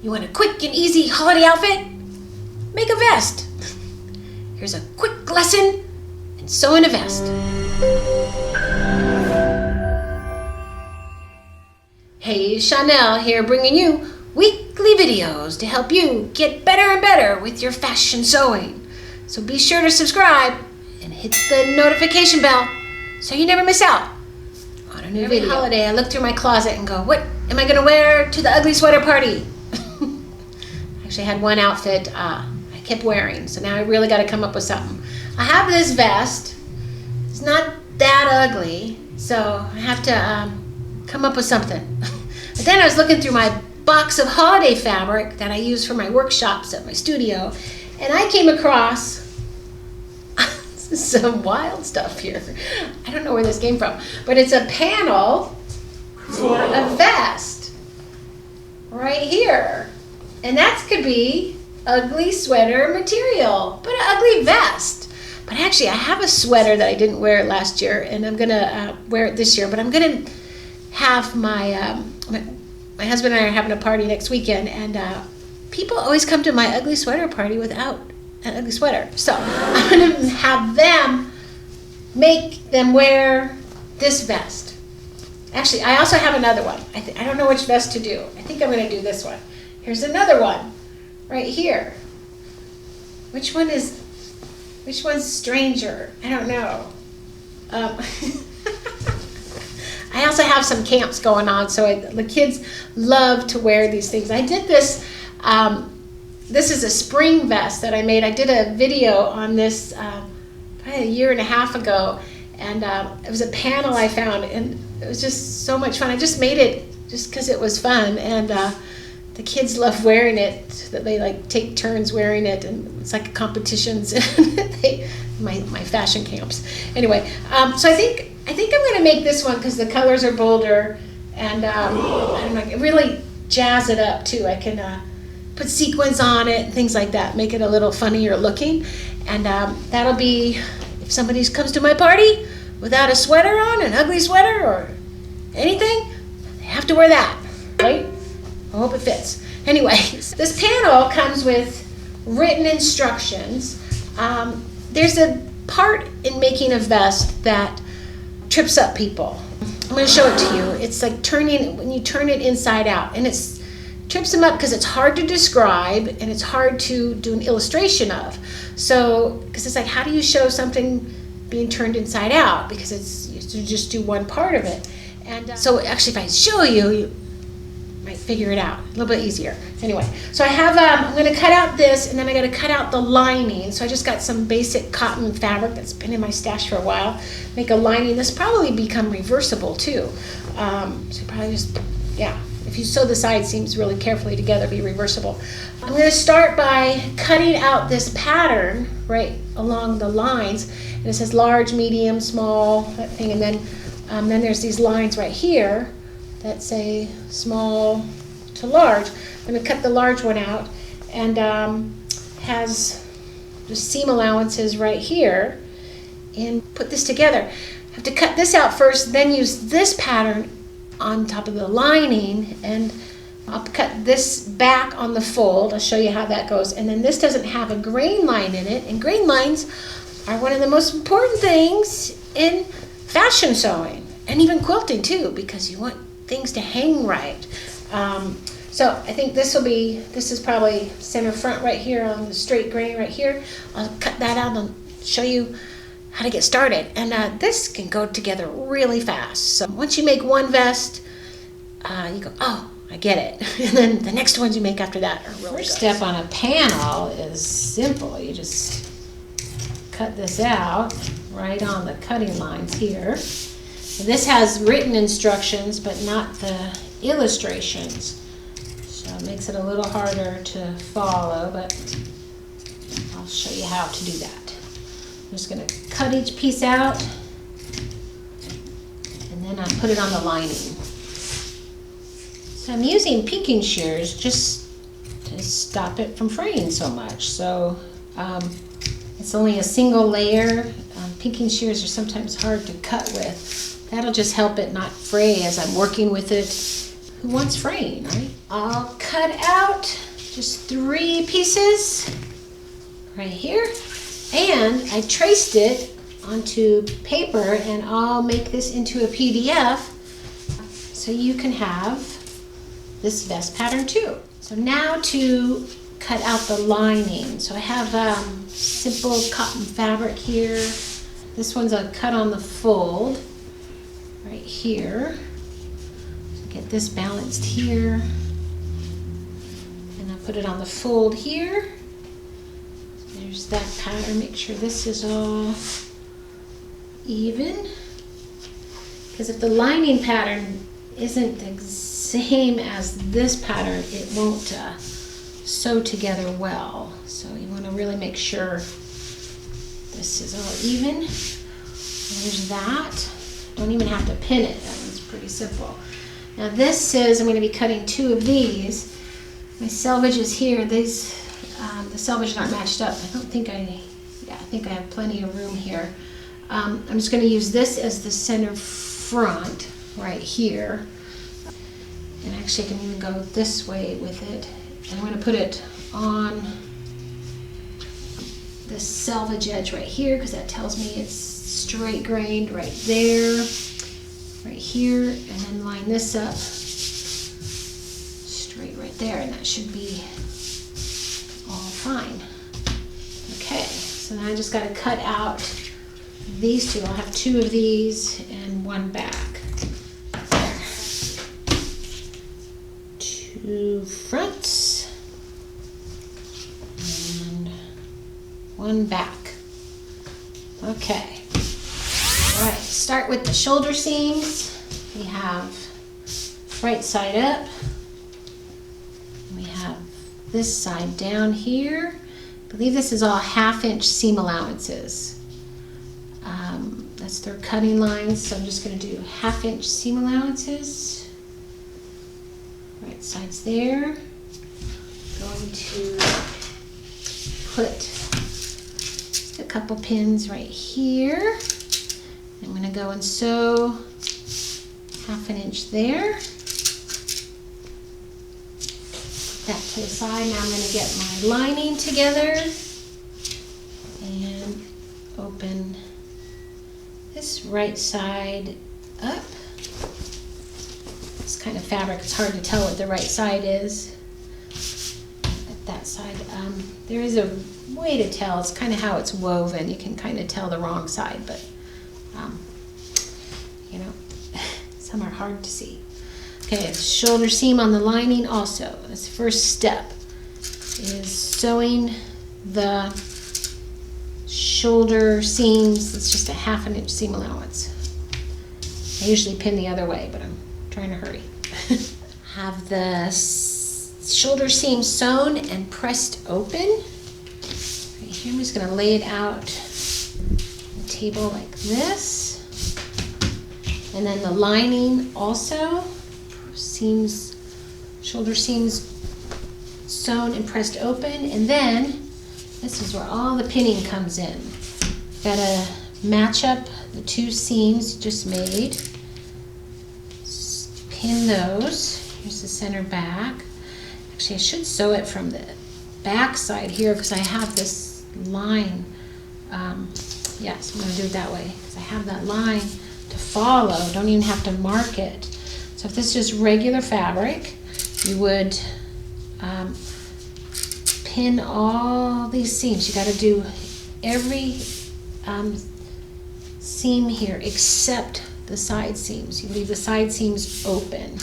You want a quick and easy holiday outfit? Make a vest. Here's a quick lesson in sewing a vest. Hey, Shawnelle here, bringing you weekly videos to help you get better and better with your fashion sewing. So be sure to subscribe and hit the notification bell so you never miss out on a new video. Every holiday I look through my closet and go, what am I going to wear to the ugly sweater party? Actually, I had one outfit I kept wearing, so now I really got to come up with something. I have this vest. It's not that ugly, so I have to come up with something. But then I was looking through my box of holiday fabric that I use for my workshops at my studio, and I came across some wild stuff here. I don't know where this came from, but it's a panel for a vest right here. And that could be ugly sweater material, but an ugly vest. But actually, I have a sweater that I didn't wear last year, and I'm gonna wear it this year. But I'm gonna have my husband and I are having a party next weekend, and people always come to my ugly sweater party without an ugly sweater. So I'm gonna have them make them wear this vest. Actually, I also have another one. I don't know which vest to do. I think I'm gonna do this one. Here's another one right here. Which one's stranger? I don't know. I also have some camps going on, so the kids love to wear these things. I did this, this is a spring vest that I made. I did a video on this probably a year and a half ago, and it was a panel I found, and it was just so much fun. I just made it just because it was fun, and the kids love wearing it. They like take turns wearing it, and it's like competitions. my fashion camps. Anyway, so I think I'm going to make this one because the colors are bolder, and I don't know, really jazz it up too. I can put sequins on it and things like that, make it a little funnier looking, and that'll be, if somebody comes to my party without a sweater on, an ugly sweater or anything, they have to wear that, right? I hope it fits. Anyway, this panel comes with written instructions. There's a part in making a vest that trips up people. I'm going to show it to you. It's like when you turn it inside out, and it trips them up because it's hard to describe and it's hard to do an illustration of. So, because it's like, how do you show something being turned inside out? Because you just do one part of it. And so actually, if I show you might figure it out a little bit easier. Anyway, so I have, I'm going to cut out this, and then I got to cut out the lining. So I just got some basic cotton fabric that's been in my stash for a while. Make a lining. This probably become reversible too. So probably just, yeah, if you sew the sides seams really carefully together, be reversible. I'm going to start by cutting out this pattern right along the lines, and it says large, medium, small, that thing, and then there's these lines right here that say small to large. I'm going to cut the large one out, and has the seam allowances right here, and put this together. I have to cut this out first, then use this pattern on top of the lining, and I'll cut this back on the fold. I'll show you how that goes. And then this doesn't have a grain line in it, and grain lines are one of the most important things in fashion sewing, and even quilting too, because you want things to hang right. So I think this is probably center front right here on the straight grain right here. I'll cut that out and show you how to get started. And this can go together really fast. So once you make one vest, you go, oh, I get it. And then the next ones you make after that are really First step on a panel is simple. You just cut this out right on the cutting lines here. This has written instructions, but not the illustrations. So it makes it a little harder to follow, but I'll show you how to do that. I'm just going to cut each piece out, and then I put it on the lining. So I'm using pinking shears just to stop it from fraying so much. So it's only a single layer. Pinking shears are sometimes hard to cut with. That'll just help it not fray as I'm working with it. who wants fraying, right? I'll cut out just 3 pieces right here, and I traced it onto paper, and I'll make this into a PDF so you can have this vest pattern too. So now to cut out the lining. So I have simple cotton fabric here. This one's a cut on the fold right here. So get this balanced here, and I'll put it on the fold here. There's that pattern. Make sure this is all even, because if the lining pattern isn't the same as this pattern, it won't sew together well. So you want to really make sure this is all even. There's that. Don't even have to pin it. That one's pretty simple. Now this is, I'm going to be cutting 2 of these. My selvage is here. These, the selvages aren't matched up. I think I have plenty of room here. I'm just going to use this as the center front right here. And actually I can even go this way with it. And I'm going to put it on the selvage edge right here, because that tells me it's straight grained right there, right here, and then line this up straight right there, and that should be all fine. Okay, so now I just got to cut out these 2. I'll have 2 of these and 1 back. There. 2 fronts and 1 back. Okay. All right, start with the shoulder seams. We have right side up. We have this side down here. I believe this is all 1/2 inch seam allowances. That's their cutting lines, so I'm just going to do 1/2 inch seam allowances. Right side's there. Going to put a couple pins right here. I'm going to go and sew 1/2 inch there. Put that to the side. Now I'm going to get my lining together and open this right side up. This kind of fabric, it's hard to tell what the right side is. At that side, there is a way to tell. It's kind of how it's woven. You can kind of tell the wrong side, but you know, some are hard to see. Okay, shoulder seam on the lining also. This first step is sewing the shoulder seams. It's just a 1/2 inch seam allowance. I usually pin the other way, but I'm trying to hurry. Have the shoulder seam sewn and pressed open. Right here, I'm just going to lay it out on the table like this. And then the lining also, seams, shoulder seams sewn and pressed open. And then this is where all the pinning comes in. Gotta match up the 2 seams you just made. Pin those. Here's the center back. Actually, I should sew it from the back side here because I have this line. Yes, I'm gonna do it that way because I have that line to follow. Don't even have to mark it. So if this is just regular fabric, you would pin all these seams. You got to do every seam here except the side seams. You leave the side seams open.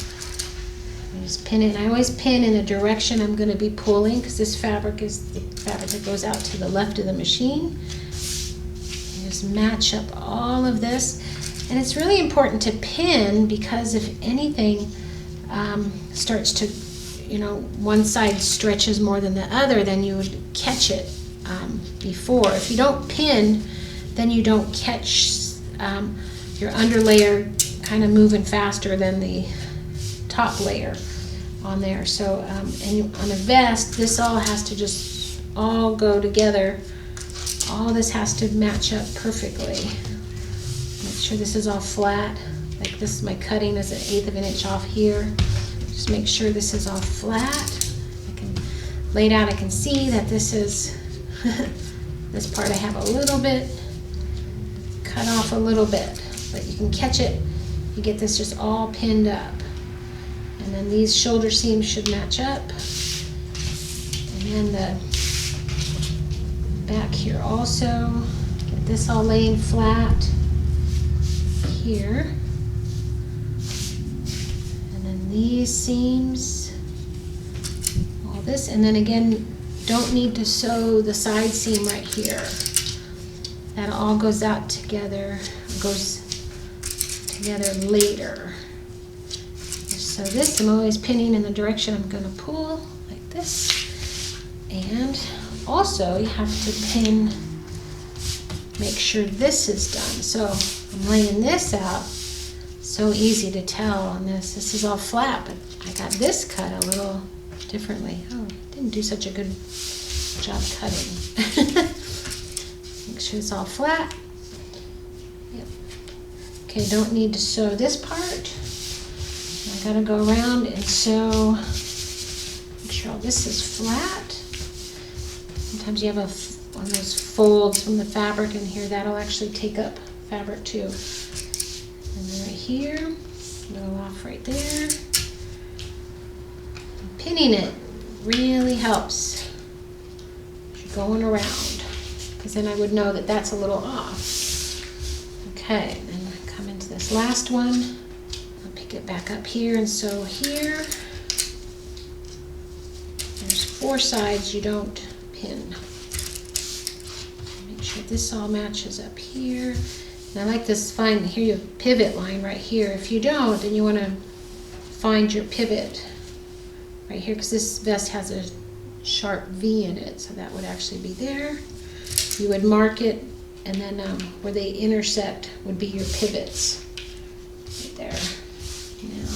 You just pin it. And I always pin in the direction I'm going to be pulling, because this fabric is the fabric that goes out to the left of the machine. You just match up all of this. And it's really important to pin, because if anything starts to, you know, one side stretches more than the other, then you would catch it before. If you don't pin, then you don't catch your underlayer kind of moving faster than the top layer on there. So and on a vest, this all has to just all go together. All this has to match up perfectly. Make sure this is all flat. Like this, my cutting is 1/8 of an inch off here. Just make sure this is all flat. I can lay it out, I can see that this is, this part I have a little bit cut off a little bit, but you can catch it. You get this just all pinned up. And then these shoulder seams should match up. And then the back here also. Get this all laying flat here. And then these seams, all this. And then again, don't need to sew the side seam right here. That all goes out together, goes together later. So this, I'm always pinning in the direction I'm going to pull, like this. And also you have to pin, make sure this is done. So I'm laying this out, so easy to tell on this. This is all flat, but I got this cut a little differently. Oh, didn't do such a good job cutting. Make sure it's all flat. Yep. Okay, don't need to sew this part. I gotta go around and sew, make sure all this is flat. Sometimes you have one of those folds from the fabric in here, that'll actually take up fabric too. And then right here, a little off right there. And pinning it really helps as you're going around, because then I would know that that's a little off. Okay, and then come into this last one. Pick it back up here and sew here. There's 4 sides you don't pin. Make sure this all matches up here. And I like this, find here you have a pivot line right here. If you don't, then you want to find your pivot right here, because this vest has a sharp V in it, so that would actually be there. You would mark it, and then where they intersect would be your pivots right there. Now,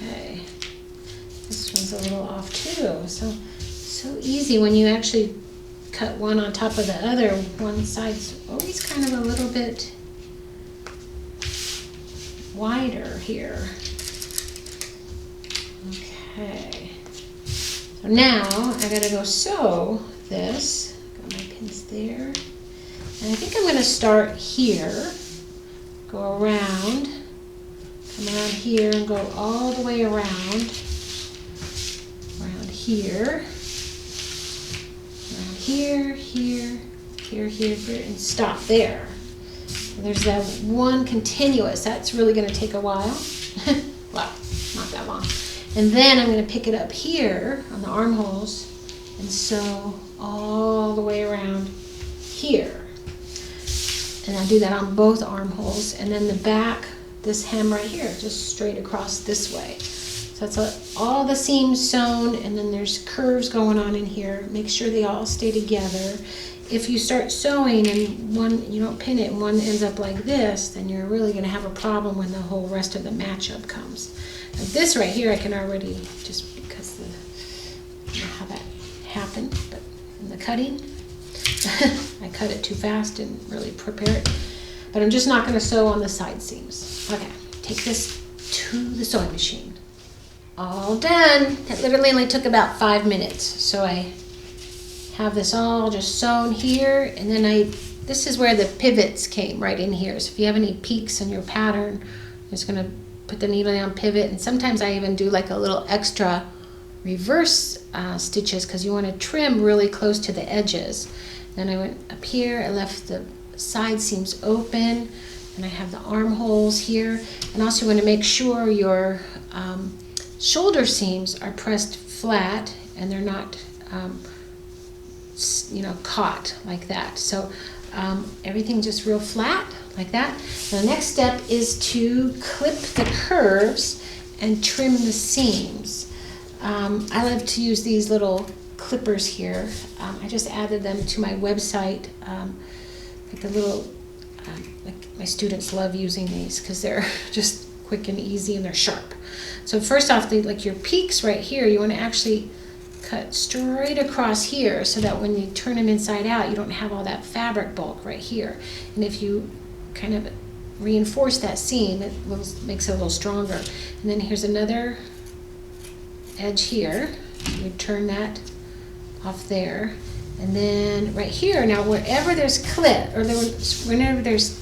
okay, this one's a little off too. So easy when you actually cut one on top of the other. One side's always kind of a little bit wider here. Okay, so now I gotta go sew this. Got my pins there, and I think I'm gonna start here. Go around, come around here and go all the way around here, around here, here, here, here, here, and stop there. And there's that one continuous, that's really going to take a while. Well, not that long. And then I'm going to pick it up here on the armholes and sew all the way around here. And I do that on both armholes, and then the back, this hem right here, just straight across this way. So that's all the seams sewn, and then there's curves going on in here. Make sure they all stay together. If you start sewing and one, you don't pin it and one ends up like this, then you're really going to have a problem when the whole rest of the matchup comes. Like this right here, I can already, just because I don't know how that happened, but in the cutting, I cut it too fast, didn't really prepare it. But I'm just not going to sew on the side seams. Okay, take this to the sewing machine. All done. That literally only took about 5 minutes. So I have this all just sewn here, and then this is where the pivots came right in here. So if you have any peaks in your pattern, I'm just going to put the needle down, pivot, and sometimes I even do like a little extra reverse stitches because you want to trim really close to the edges. Then I went up here, I left the side seams open, and I have the armholes here. And also you want to make sure your shoulder seams are pressed flat and they're not, caught like that. So everything just real flat like that. The next step is to clip the curves and trim the seams. I love to use these little clippers here. I just added them to my website. Like the little, like my students love using these because they're just quick and easy and they're sharp. So first off, like your peaks right here, you want to actually cut straight across here so that when you turn them inside out, you don't have all that fabric bulk right here. And if you kind of reinforce that seam. It makes it a little stronger. And then here's another edge here. You turn that off there. And then right here, now wherever there's clip, or whenever there's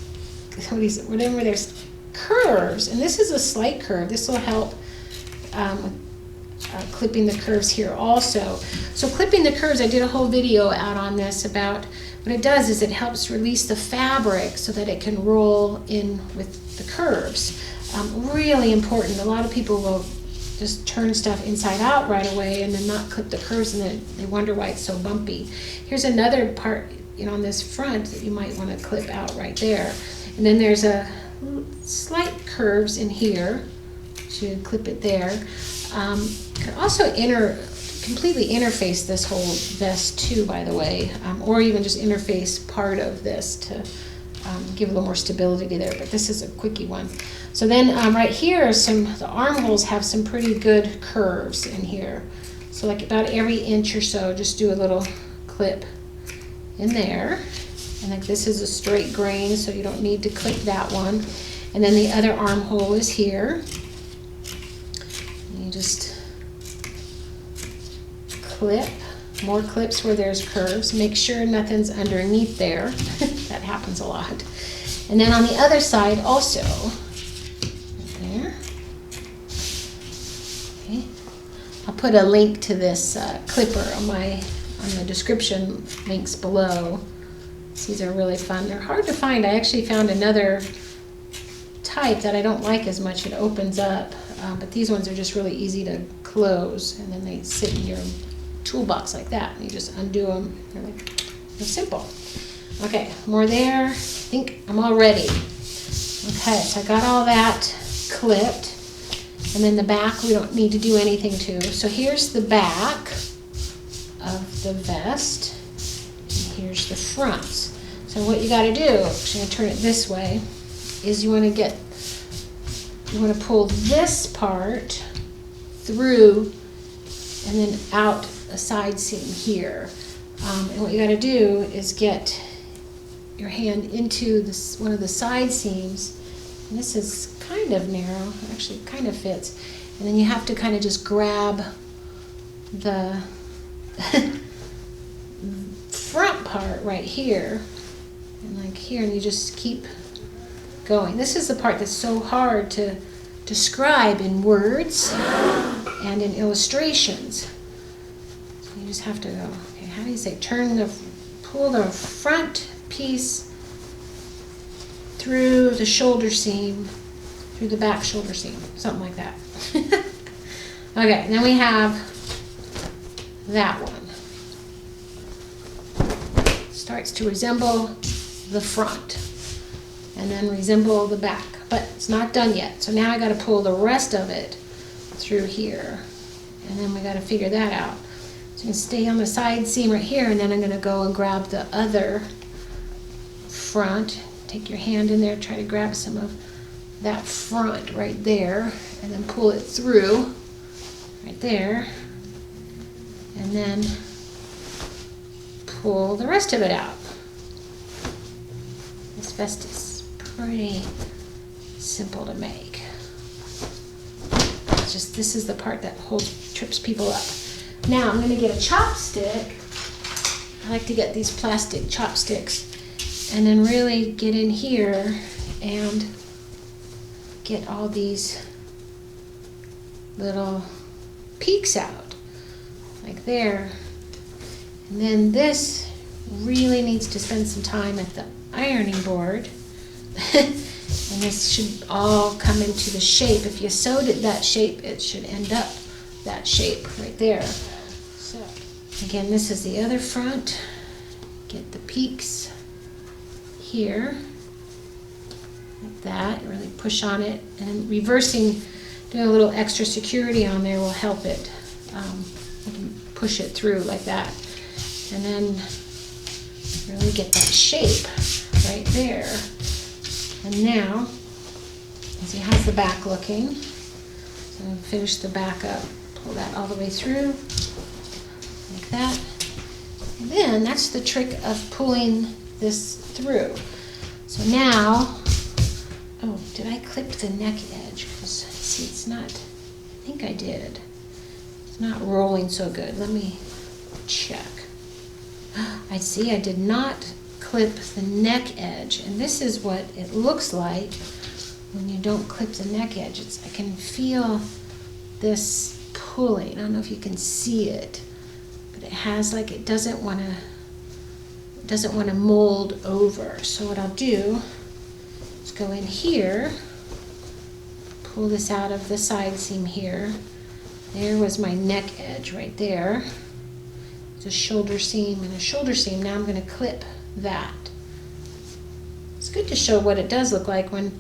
curves, and this is a slight curve, this will help clipping the curves here also. So clipping the curves, I did a whole video out on this about what it does is it helps release the fabric so that it can roll in with the curves. Really important. A lot of people will just turn stuff inside out right away and then not clip the curves, and then they wonder why it's so bumpy. Here's another part, on this front that you might want to clip out right there. And then there's a slight curves in here. Should clip it there. Could also completely interface this whole vest too, by the way, or even just interface part of this to give a little more stability there, but this is a quickie one. So then right here, the armholes have some pretty good curves in here. So like about every inch or so, just do a little clip in there. And like this is a straight grain, so you don't need to clip that one. And then the other armhole is here. And you just clip, more clips where there's curves. Make sure nothing's underneath there. That happens a lot. And then on the other side also, right there. Okay. I'll put a link to this clipper on the description links below. These are really fun. They're hard to find. I actually found another type that I don't like as much. It opens up, but these ones are just really easy to close, and then they sit in your toolbox like that, and you just undo them. They're simple. Okay, more there. I think I'm all ready. Okay, so I got all that clipped, and then the back we don't need to do anything to. So here's the back of the vest, and here's the front. So what you got to do, actually I'm going to turn it this way, is you want to pull this part through and then out a side seam here. And what you got to do is get your hand into one of the side seams, and this is kind of narrow, actually kind of fits, and then you have to kind of just grab the front part right here, and like here, and you just keep going. This is the part that's so hard to describe in words and in illustrations. So you just have to go, okay, how do you say, pull the front piece through the shoulder seam, through the back shoulder seam, something like that. Okay, and then we have that one. Starts to resemble the front and then resemble the back, but it's not done yet. So now I got to pull the rest of it through here, and then we got to figure that out. So you can stay on the side seam right here, and then I'm going to go and grab the other front. Take your hand in there, try to grab some of that front right there, and then pull it through right there, and then pull the rest of it out. This vest is pretty simple to make. It's just, this is the part that trips people up. Now I'm going to get a chopstick. I like to get these plastic chopsticks and then really get in here and get all these little peaks out, like there. And then this really needs to spend some time at the ironing board. And this should all come into the shape. If you sewed it that shape, it should end up that shape right there. So again, this is the other front. Get the peaks here, like that. Really push on it, and then reversing, doing a little extra security on there will help it. You can push it through like that, and then really get that shape right there. And now, see how's the back looking? So I'm going to finish the back up, pull that all the way through, like that. And then that's the trick of pulling this through. So now oh, did I clip the neck edge? Because, see, it's not, I think I did. It's not rolling so good. Let me check. I see I did not clip the neck edge, and this is what it looks like when you don't clip the neck edge. I can feel this pulling. I don't know if you can see it, but it has like, it doesn't want to mold over. So what I'll do is go in here, pull this out of the side seam here. There was my neck edge right there. It's a shoulder seam and a shoulder seam. Now I'm going to clip that. It's good to show what it does look like when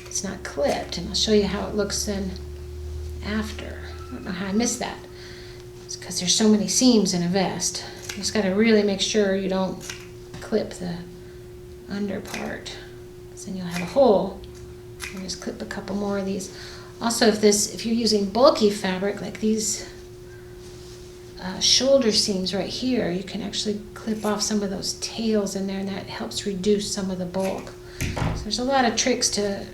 it's not clipped, and I'll show you how it looks then after. I don't know how I missed that. It's because there's so many seams in a vest. You just got to really make sure you don't clip the under part, because then you'll have a hole. And just clip a couple more of these. Also, if you're using bulky fabric like these shoulder seams right here, you can actually clip off some of those tails in there, and that helps reduce some of the bulk. So there's a lot of tricks to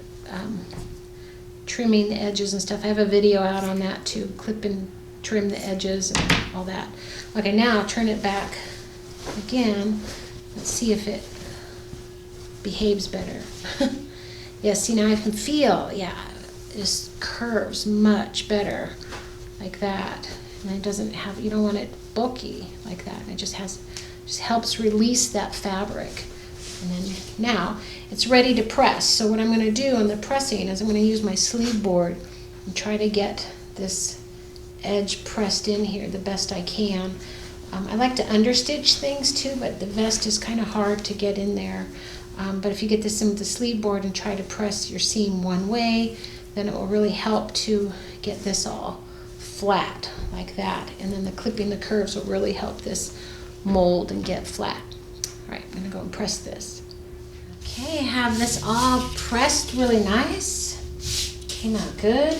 trimming the edges and stuff. I have a video out on that too, clip and trim the edges and all that. Okay, now turn it back again. Let's see if it behaves better. Yeah, see, now I can feel, yeah, it just curves much better like that. And it doesn't have, you don't want it bulky like that. And it just helps release that fabric. And then now it's ready to press. So what I'm going to do on the pressing is I'm going to use my sleeve board and try to get this edge pressed in here the best I can. I like to understitch things too, but the vest is kind of hard to get in there. But if you get this in with the sleeve board and try to press your seam one way, then it will really help to get this all flat like that. And then the clipping the curves will really help this mold and get flat. All right, I'm going to go and press this. Okay, I have this all pressed really nice. Came out good.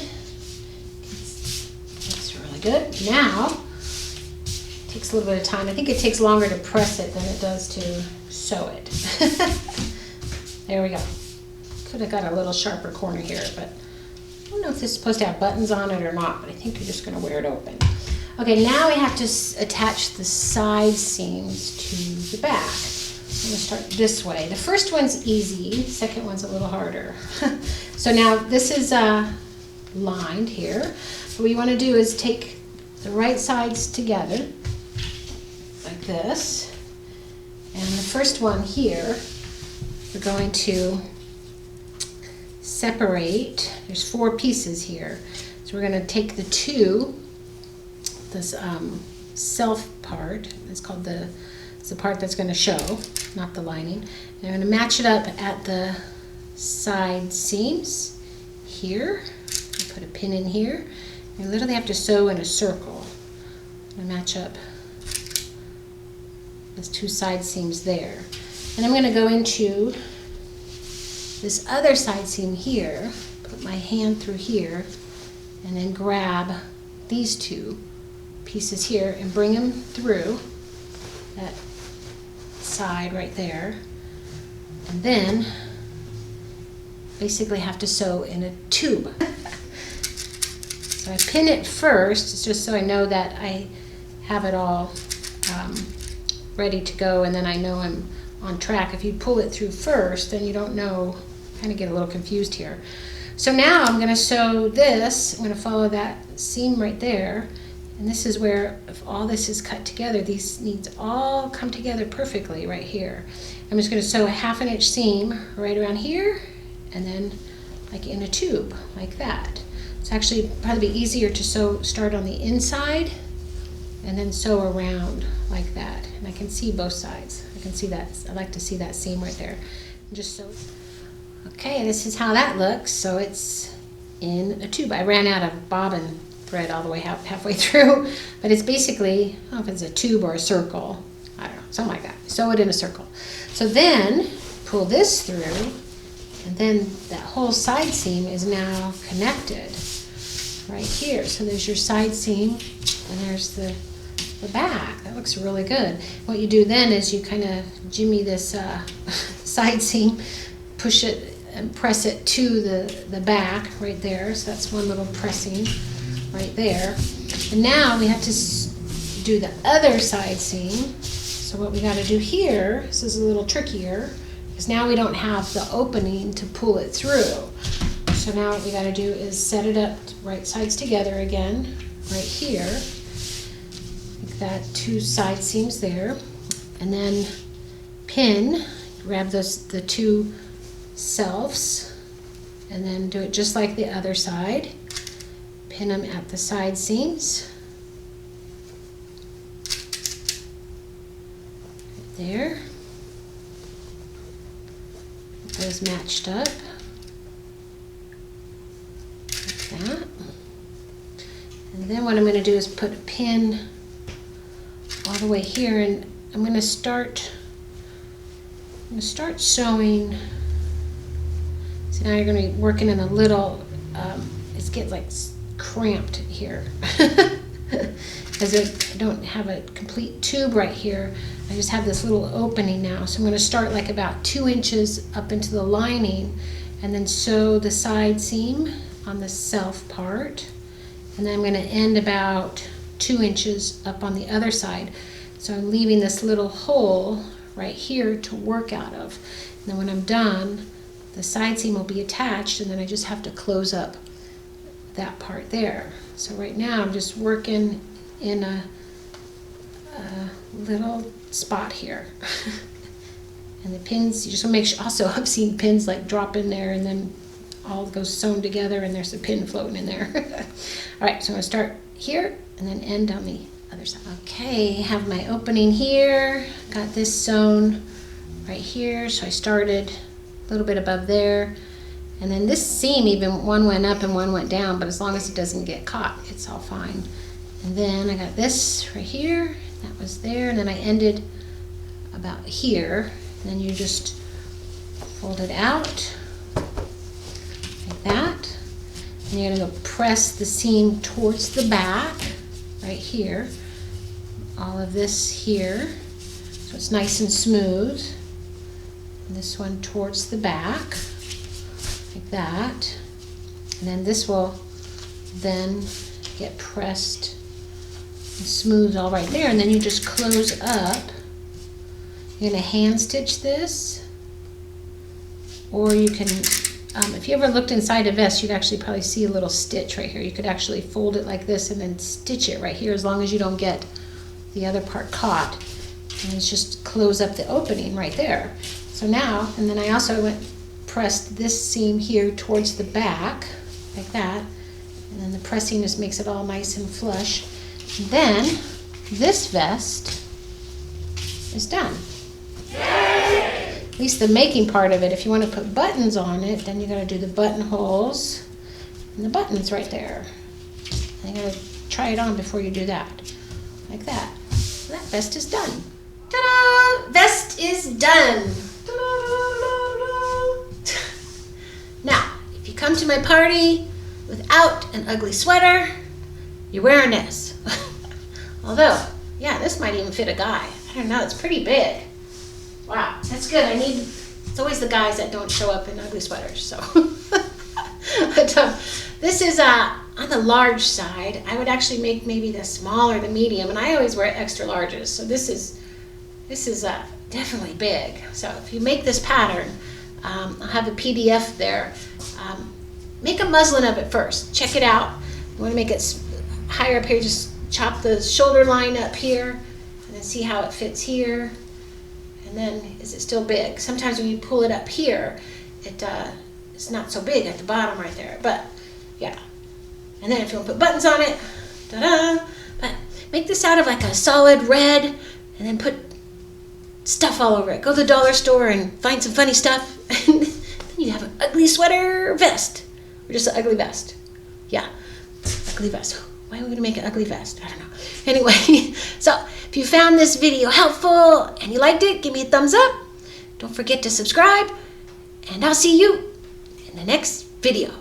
Looks really good. Now, it takes a little bit of time. I think it takes longer to press it than it does to sew it. There we go. Could have got a little sharper corner here, but I don't know if this is supposed to have buttons on it or not, but I think you're just going to wear it open. Okay, now we have to attach the side seams to the back. I'm going to start this way. The first one's easy, the second one's a little harder. So now this is lined here. What you want to do is take the right sides together, like this. And the first one here, we're going to separate. There's 4 pieces here. So we're going to take the two, this self part, it's called it's the part that's going to show, not the lining. And I'm going to match it up at the side seams here. Put a pin in here. You literally have to sew in a circle. I'm going to match up those 2 side seams there. And I'm going to go into this other side seam here, put my hand through here, and then grab these 2 pieces here and bring them through that side right there. And then basically have to sew in a tube. So I pin it first, it's just so I know that I have it all ready to go, and then I know I'm on track. If you pull it through first, then you don't know, kind of get a little confused here. So now I'm going to sew this, I'm going to follow that seam right there, and this is where, if all this is cut together, these needs all come together perfectly right here. I'm just going to sew a 1/2 inch seam right around here, and then like in a tube, like that. It's actually probably easier to start on the inside, and then sew around like that. And I can see both sides. I can see that. I like to see that seam right there. And just sew. Okay, this is how that looks. So it's in a tube. I ran out of bobbin thread all the way halfway through, but it's basically, I don't know if it's a tube or a circle. I don't know, something like that. Sew it in a circle. So then pull this through, and then that whole side seam is now connected right here. So there's your side seam, and there's the the back. That looks really good. What you do then is you kind of jimmy this side seam, push it and press it to the back right there. So that's one little pressing right there. And now we have to do the other side seam. So what we got to do here, this is a little trickier, because now we don't have the opening to pull it through. So now what we got to do is set it up right sides together again, right here. Like that, 2 side seams there. And then pin, grab the 2 selves, and then do it just like the other side. Pin them at the side seams. Right there. Get those matched up. Like that. And then what I'm going to do is put a pin all the way here, and I'm going to start sewing. So now you're going to be working in a little, it gets like cramped here because I don't have a complete tube right here. I just have this little opening now. So I'm going to start like about 2 inches up into the lining, and then sew the side seam on the self part, and then I'm going to end about 2 inches up on the other side. So I'm leaving this little hole right here to work out of. And then when I'm done, the side seam will be attached, and then I just have to close up that part there. So right now I'm just working in a little spot here. And the pins, you just want to make sure, also I've seen pins like drop in there and then all goes sewn together and there's a pin floating in there. All right, so I'm going to start here and then end on the other side. Okay, have my opening here. Got this sewn right here. So I started a little bit above there. And then this seam, even one went up and one went down, but as long as it doesn't get caught, it's all fine. And then I got this right here. That was there. And then I ended about here. And then you just fold it out like that. And you're going to go press the seam towards the back right here. All of this here, so it's nice and smooth. And this one towards the back like that. And then this will then get pressed and smooth all right there. And then you just close up. You're going to hand stitch this, or you can, if you ever looked inside a vest, you'd actually probably see a little stitch right here. You could actually fold it like this and then stitch it right here, as long as you don't get the other part caught. And it's just close up the opening right there. So now, and then I also pressed this seam here towards the back like that, and then the pressing just makes it all nice and flush. And then this vest is done. At least the making part of it. If you want to put buttons on it, then you got to do the buttonholes and the buttons right there. And you got to try it on before you do that, like that. So that vest is done. Ta-da! Vest is done. Now, if you come to my party without an ugly sweater, you're wearing this. Although, yeah, this might even fit a guy. I don't know, it's pretty big. Wow, that's good. It's always the guys that don't show up in ugly sweaters, so. But this is on the large side. I would actually make maybe the small or the medium, and I always wear extra larges, so this is definitely big. So if you make this pattern, I'll have a PDF there. Make a muslin of it first. Check it out. You want to make it higher up here, just chop the shoulder line up here, and then see how it fits here. And then, is it still big? Sometimes when you pull it up here, it's not so big at the bottom right there. But, yeah. And then if you want to put buttons on it, ta-da! But make this out of like a solid red, and then put stuff all over it. Go to the dollar store and find some funny stuff, and then you have an ugly sweater vest. Or just an ugly vest. Yeah, ugly vest. Why are we going to make an ugly vest? I don't know. Anyway, so if you found this video helpful and you liked it, give me a thumbs up. Don't forget to subscribe, and I'll see you in the next video.